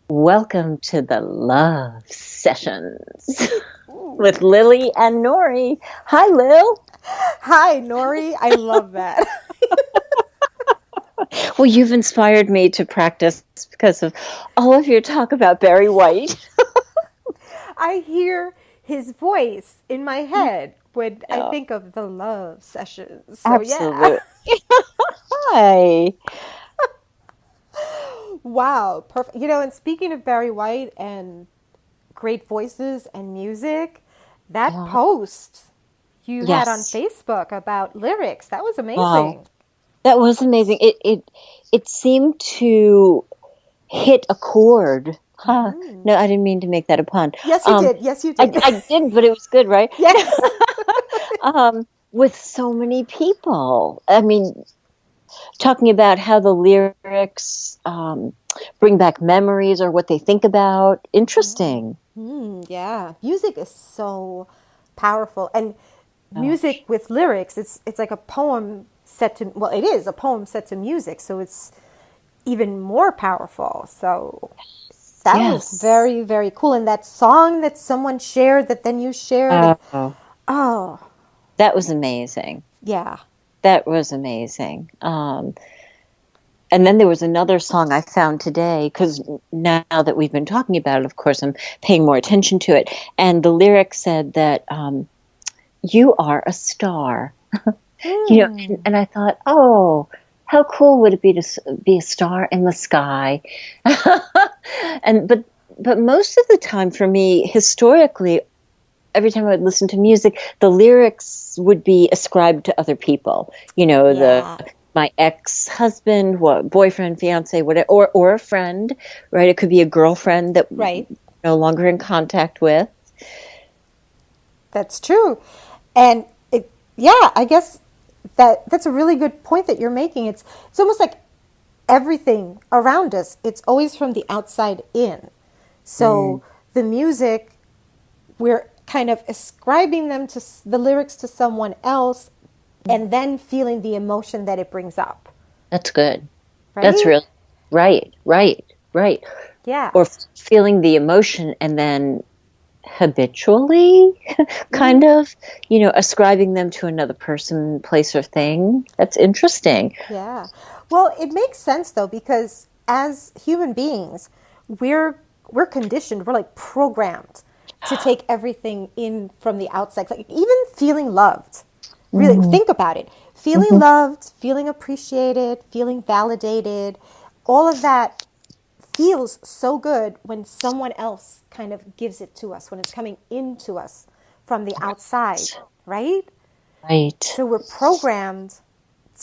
Welcome to the Love Sessions with Lily and Nori. Hi, Lil. Hi, Nori. I love that. Well, you've inspired me to practice because of all of your talk about Barry White. I hear his voice in my head when I Yeah, think of the love sessions. So, yeah. absolutely. Hi. Wow. Perfect. And speaking of Barry White and great voices and music, that Yeah. post you had on Yes. Facebook about lyrics, that was Wow. amazing. That was amazing. It seemed to hit a chord. Huh. No, I didn't mean to make that a pun. Yes, you Um, did. Yes, you I, did. I did, but it was good, right? Yes. With so many people. I mean, talking about how the lyrics bring back memories or what they think about. Interesting. Yeah, music is so powerful, and music Gosh. with lyrics, it's like a poem set to, well, it is a poem set to music, so it's even more powerful. So that was Yes. very, very cool. And that song that someone shared that then you shared, and Oh, oh, that was amazing. yeah. That was amazing. And then there was another song I found today because now that we've been talking about it, of course, I'm paying more attention to it. And the lyric said that you are a star. Hmm. And I thought, oh, how cool would it be to be a star in the sky? and but most of the time for me, historically, every time I would listen to music, the lyrics would be ascribed to other people. The Yeah. my ex-husband, what boyfriend, fiance, whatever, or a friend, right? It could be a girlfriend that Right. no longer in contact with. That's true. And yeah, I guess that's a really good point that you're making. It's almost like everything around us, it's always from the outside in. Mm, So the music, we're kind of ascribing the lyrics to someone else and then feeling the emotion that it brings up, that's good. That's right? really right, right, right. Yeah. Or feeling the emotion and then habitually kind of, ascribing them to another person, place, or thing. That's interesting. Yeah. Well, it makes sense though, because as human beings, we're we're conditioned, we're like programmed to take everything in from the outside. Like even feeling loved. Really Hmm. think about it. Feeling Hmm. loved, feeling appreciated, feeling validated, all of that feels so good when someone else kind of gives it to us, when it's coming into us from the outside, right? Right. So we're programmed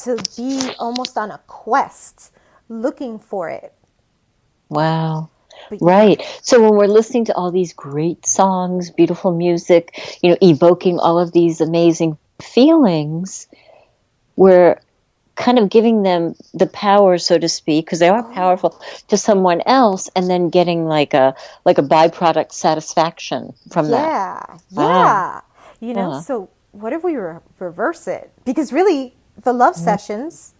to be almost on a quest looking for it. Wow. But Right. So when we're listening to all these great songs, beautiful music, evoking all of these amazing feelings, we're kind of giving them the power, so to speak, because they are oh, powerful to someone else, and then getting like a byproduct satisfaction from that. yeah, Wow. yeah. Huh. So what if we reverse it? Because really, the love Mm, sessions,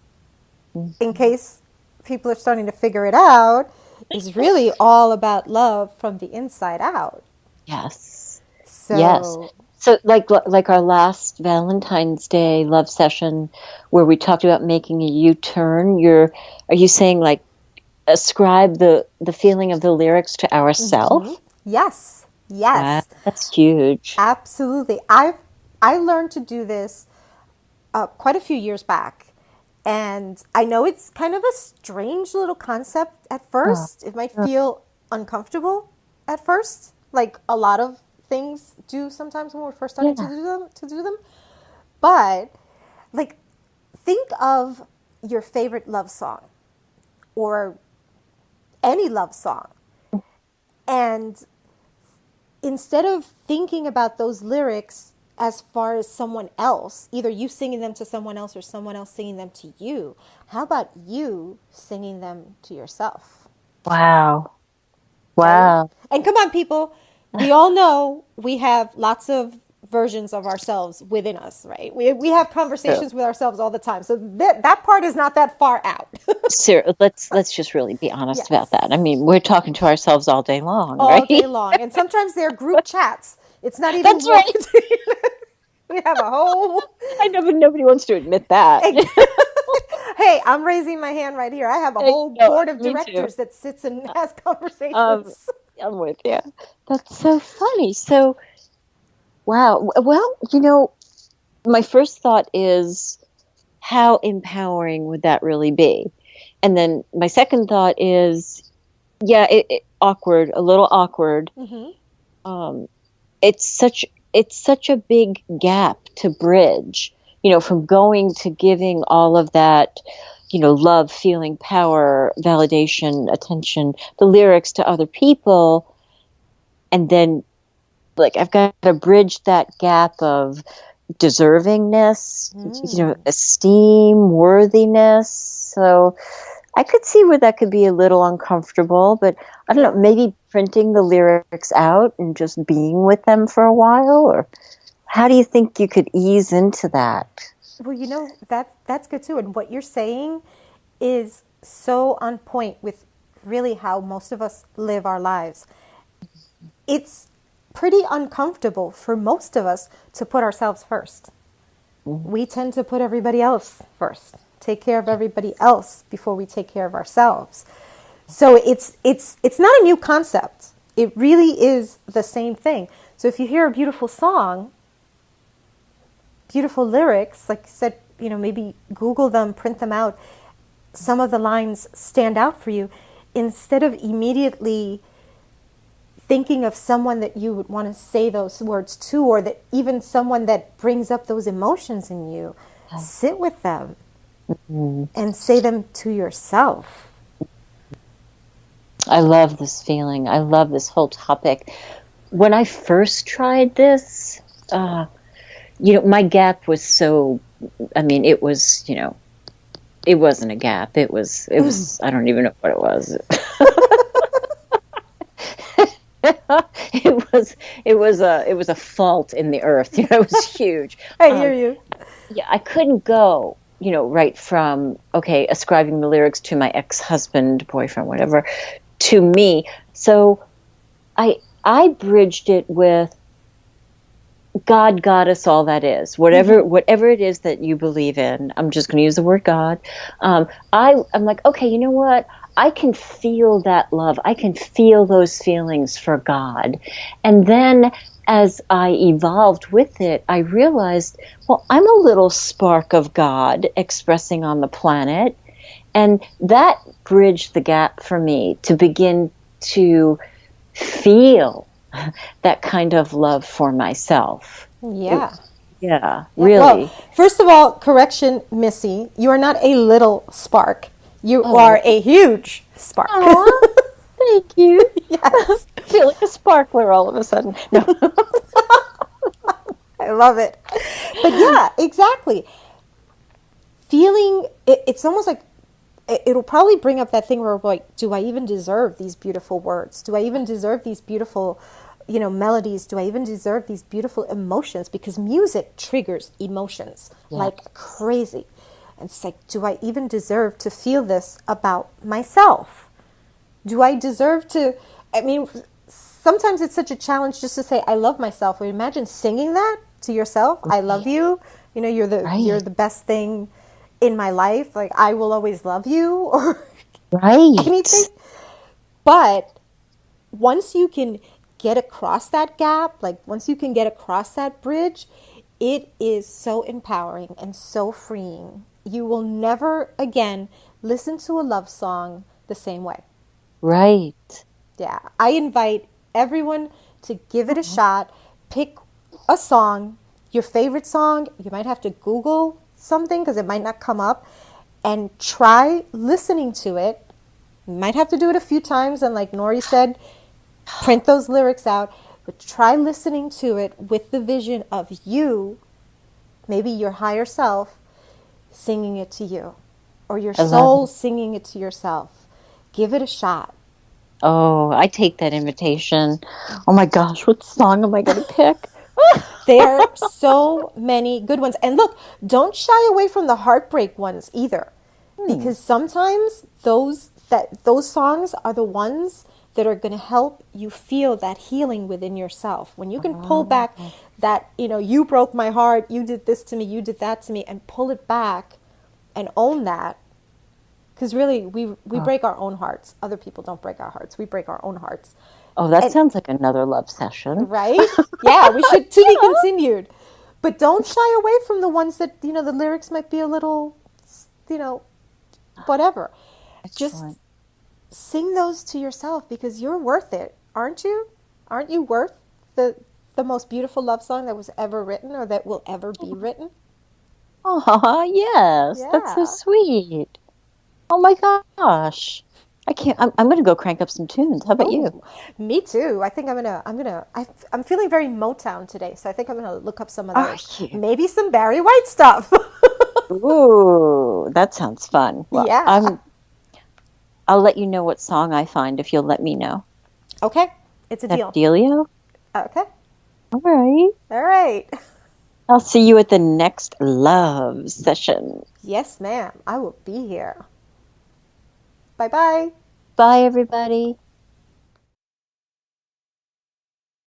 mm. in case people are starting to figure it out, is really all about love from the inside out. Yes. Yes. So, So like our last Valentine's Day love session where we talked about making a U-turn, are you saying like ascribe the feeling of the lyrics to ourself? yes, Wow, yes, that's huge. absolutely. I learned to do this quite a few years back. And I know it's kind of a strange little concept at Oh, first. It might oh, feel uncomfortable at first, like a lot of things do sometimes when we're first starting yeah. to do them. But like think of your favorite love song or any love song, and instead of thinking about those lyrics as far as someone else, either you singing them to someone else or someone else singing them to you, how about you singing them to yourself, Wow. right? Wow. And come on, people, we all know we have lots of versions of ourselves within us, right? We have True. conversations with ourselves all the time. So that part is not that far out. Let's just really be honest about that. I Yes. mean, we're talking to ourselves all day long, All right? day long. And sometimes they're group chats. It's not even That's one. right. We have a whole. I know, but nobody wants to admit that. Hey, I'm raising my hand right here. I have a whole No, board of me too. directors that sits and has Um, conversations. I'm with you. That's so funny. So, wow. Well, my first thought is how empowering would that really be? And then my second thought is, yeah, awkward, a little awkward. Hmm. Um, it's such a big gap to bridge, from going to giving all of that, love, feeling, power, validation, attention, the lyrics to other people, and then like I've got to bridge that gap of deservingness, esteem, worthiness. So I could see where that could be a little uncomfortable, but I don't know, Yeah. maybe printing the lyrics out and just being with them for a while, or how do you think you could ease into that? Well, that's good too. And what you're saying is so on point with really how most of us live our lives. It's pretty uncomfortable for most of us to put ourselves first. We tend to put everybody else first, take care of everybody else before we take care of ourselves. So it's not a new concept. It really is the same thing. So if you hear a beautiful song, beautiful lyrics, like you said, maybe Google them, print them out. Some of the lines stand out for you. Instead of immediately thinking of someone that you would want to say those words to, or that even someone that brings up those emotions in you, sit with them and say them to yourself. I love this feeling. I love this whole topic. When I first tried this, my gap was so, I mean, it was, it wasn't a gap. It was, I don't even know what it was. it was a fault in the earth. It was huge. I hear you. Yeah, I couldn't go, right from, okay, ascribing the lyrics to my ex-husband, boyfriend, whatever, to me. So I bridged it with God, goddess, all that is, whatever it is that you believe in. I'm just going to use the word God. I'm like, okay, you know what? I can feel that love. I can feel those feelings for God. And then as I evolved with it, I realized, well, I'm a little spark of God expressing on the planet. And that bridged the gap for me to begin to feel that kind of love for myself. Yeah. Yeah, Yeah. Well, really. first of all, correction, Missy, you are not a little spark. You Oh, are a huge spark. aw, thank you. I Yes. feel like a sparkler all of a sudden. No. I love it. But yeah, exactly. Feeling it's almost like it'll probably bring up that thing where we're like, do I even deserve these beautiful words? Do I even deserve these beautiful, melodies? Do I even deserve these beautiful emotions? Because music triggers emotions Yeah. like crazy. And it's like, do I even deserve to feel this about myself? Do I deserve to? I mean, sometimes it's such a challenge just to say I love myself. Or imagine singing that to yourself. I love you. You're Right. the best thing in my life. Like I will always love you, or anything. Right. But once you can get across that gap, like once you can get across that bridge, it is so empowering and so freeing. You will never again listen to a love song the same way. Right. Yeah, I invite everyone to give it a shot. Pick a song, your favorite song. You might have to Google something because it might not come up, and try listening to it. You might have to do it a few times, and like Nori said, print those lyrics out, but try listening to it with the vision of you, maybe your higher self, singing it to you, or your I love soul it. singing it to yourself. Give it a shot. Oh, I take that invitation. Oh my gosh, what song am I going to pick? There are so many good ones. And look, don't shy away from the heartbreak ones either. Hmm. Because sometimes those songs are the ones that are going to help you feel that healing within yourself. When you can pull back Oh, that, you broke my heart, you did this to me, you did that to me, and pull it back and own that. Because really, we oh. break our own hearts. Other people don't break our hearts. We break our own hearts. Oh, that And sounds like another love session. right? Yeah, we should to be Yeah. continued. But don't shy away from the ones that, the lyrics might be a little, you know, whatever. Just Excellent. sing those to yourself because you're worth it, aren't you? Aren't you worth the most beautiful love song that was ever written or that will ever be written? Oh, yes. That's so Yeah. sweet. Oh my gosh. I can't. I'm going to go crank up some tunes. How about you? Oh, me too. I think I'm feeling very Motown today, so I think I'm gonna look up some of Are those. you? Maybe some Barry White stuff. Ooh, that sounds fun. Well, Yeah. I'll let you know what song I find if you'll let me know. Okay. It's a That deal. dealio? Okay. All right. All right. I'll see you at the next love session. Yes, ma'am. I will be here. Bye bye. Bye, everybody.